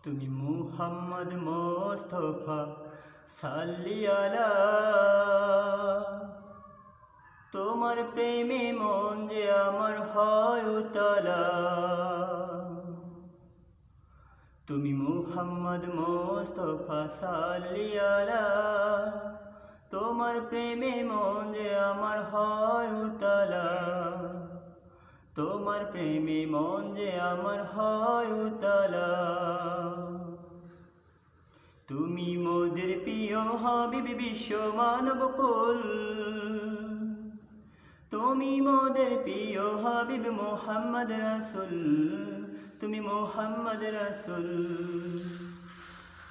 তুমি মুহাম্মদ মোস্তফা সাল্লি আলা, তোমার প্রেমে মন যে আমার হয় উতলা। তুমি মুহাম্মদ মোস্তফা সাল্লি আলা, তোমার প্রেমে মন যে আমার হয় উতলা। তোমার প্রেমে মন যে আমার হয় উতলা। তুমি মোদের প্রিয় হাবিব বিশ্ব মানব কুল, তুমি মোদের প্রিয় হাবিব মুহাম্মদ রাসূল, তুমি মুহাম্মদ রাসূল।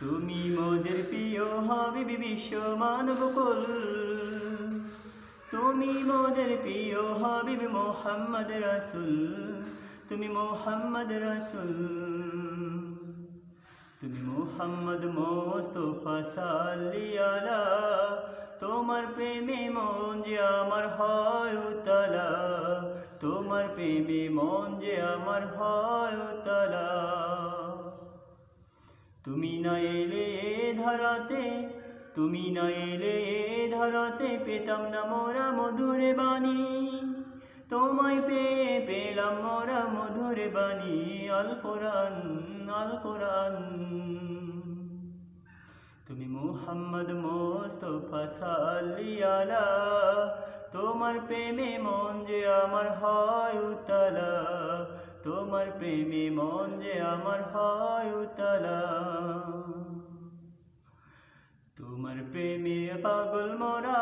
তুমি মোদের প্রিয় হাবিব বিশ্ব মানব কুল, তুমি মোদের প্রিয় হাবিব মুহাম্মদ রাসূল, তুমি মুহাম্মদ রাসূল। তুমি মুহাম্মদ মোস্তফা সাল্লি আলা, তোমার প্রেমে মন যে আমার হয় উতলা। তোমার প্রেমে মন যে আমার হয় উতলা। তুমি না এলে ধরাতে, তুমি না এলে ধরাতে, পেতাম না মোরা মধুর বাণী। তোমায় পেয়ে পেলাম মোরা মধুর বাণী। আল কোরআন, আল কোরআন। তুমি মুহাম্মদ মোস্তফা সাল্লি আলা, তোমার প্রেমে মন যে আমার হয় উতলা। তোমার প্রেমে মন যে আমার হয় উতলা। তোমার প্রেমে পাগল মোরা,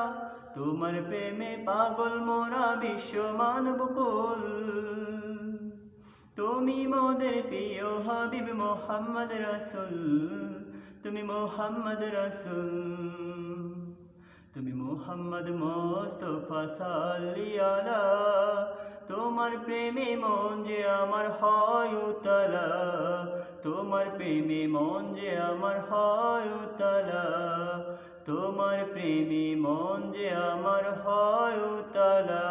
তোমার প্রেমে পাগল মোরা বিশ্ব মানব কুল। তুমি মোদের প্রিয় হাবিব মুহাম্মদ রাসূল, তুমি মুহাম্মদ রাসূল। তুমি মুহাম্মদ মোস্তফা সাল্লি আলা, তোমার প্রেমে মন যে আমার হয় উতলা। তোমার প্রেমে মন যে আমার হয় উতলা। তোমার প্রেমে মন যে আমার হয় উতলা।